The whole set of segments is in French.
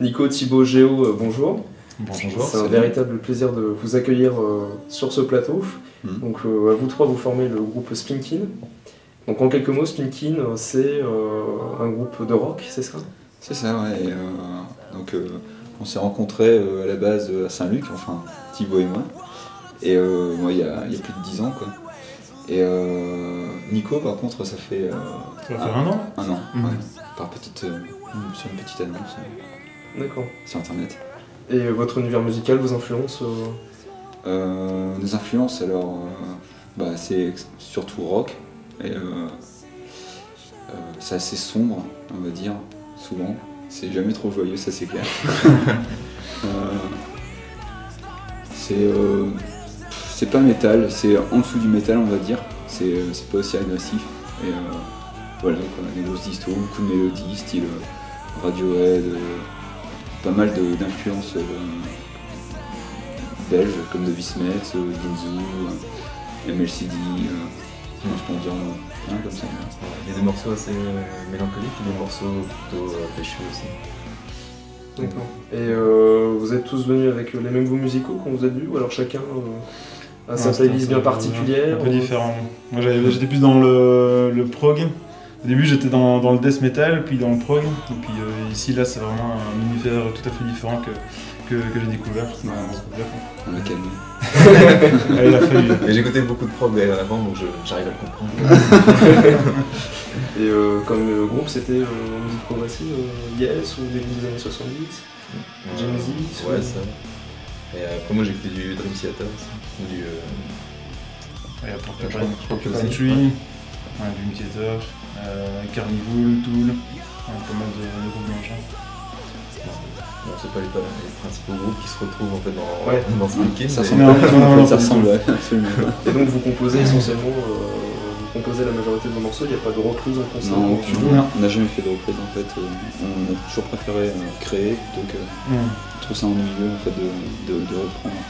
Nico, Thibaut, Géo, bonjour. Bonjour. C'est un véritable plaisir de vous accueillir sur ce plateau. Donc à vous trois, vous formez le groupe Spinkin. Donc en quelques mots, Spinkin, c'est un groupe de rock, c'est ça? C'est ça, ouais. Donc on s'est rencontrés à la base à Saint-Luc, enfin Thibaut et moi. Et moi il y a plus de 10 ans quoi. Et Nico par contre ça fait... ça va faire un an. Un an, ouais. Sur une petite annonce D'accord. sur internet. Et votre univers musical, vos influences Nos influences alors, c'est surtout rock. Et c'est assez sombre, on va dire, souvent. C'est jamais trop joyeux, ça c'est clair. C'est pas métal, c'est en dessous du métal, on va dire. C'est pas aussi agressif. Et voilà, quoi, des grosses distros, beaucoup de mélodies, style Radiohead, pas mal d'influences belges comme The Vismet, Ginzu, MLCD. Je peux en dire comme ça. Il y a des morceaux assez mélancoliques et des morceaux plutôt pécheux aussi. D'accord. Et vous êtes tous venus avec les mêmes goûts musicaux quand vous êtes vus, ou alors chacun a sa playlist bien particulière? Un peu différent. Moi j'étais plus dans le prog. Au début j'étais dans le death metal, puis dans le prog. Et puis ici là c'est vraiment un univers tout à fait différent que j'ai découvert. On l'a calmé. Il a fallu. Mais j'écoutais beaucoup de prog avant, donc j'arrive à le comprendre. Et comme groupe, c'était musique progressive, Yes, ou début des années 70, Genesis? Ouais, ça. Et après moi j'écoutais du Dream Theater aussi. Du... Porcupine Tree, Dream Theater, Carnival, Tool, pas mal de groupes dans le genre. Bon, c'est pas les principaux groupes qui se retrouvent en fait dans Spinkin. Ça ressemble, absolument. Et donc vous composez essentiellement, vous composez la majorité de vos morceaux, il n'y a pas de reprise en concert? Non, on n'a jamais fait de reprise en fait. On a toujours préféré créer plutôt que... Je trouve ça ennuyeux en fait de reprendre.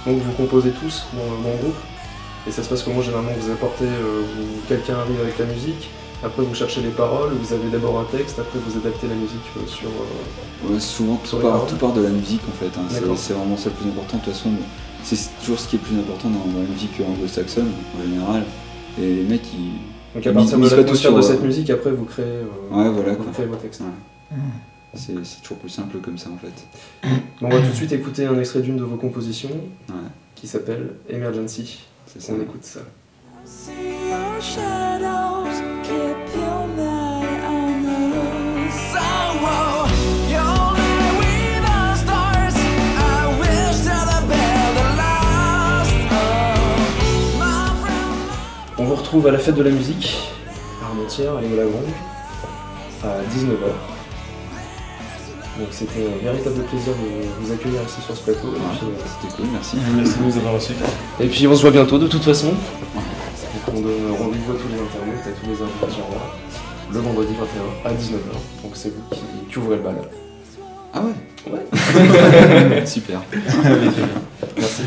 Donc vous composez tous dans le groupe? Et ça se passe comment généralement? Vous apportez, quelqu'un arrive avec la musique, après vous cherchez les paroles, vous avez d'abord un texte, après vous adaptez la musique sur... Ouais, souvent tout part de la musique en fait, hein. C'est vraiment ça le plus important. De toute façon, c'est toujours ce qui est le plus important dans la musique anglo-saxonne en général. Et les mecs ils... Donc à partir de l'atmosphère de cette musique, après vous créez, vous créez vos textes. Ouais. C'est toujours plus simple comme ça en fait. Bon, on va tout de suite écouter un extrait d'une de vos compositions qui s'appelle Emergency. On écoute ça. On vous retrouve à la fête de la musique, à Armentières, à l'Éole-la-Grange, à 19h. Donc c'était un véritable plaisir de vous accueillir ici sur ce plateau. C'était cool, merci. Merci de nous avoir reçus. Et puis on se voit bientôt de toute façon. Donc on donne rendez-vous à tous les internautes, à tous les invités le vendredi 21 à 19h. Donc c'est vous qui ouvrez le bal. Ah ouais? Ouais. Super. Merci.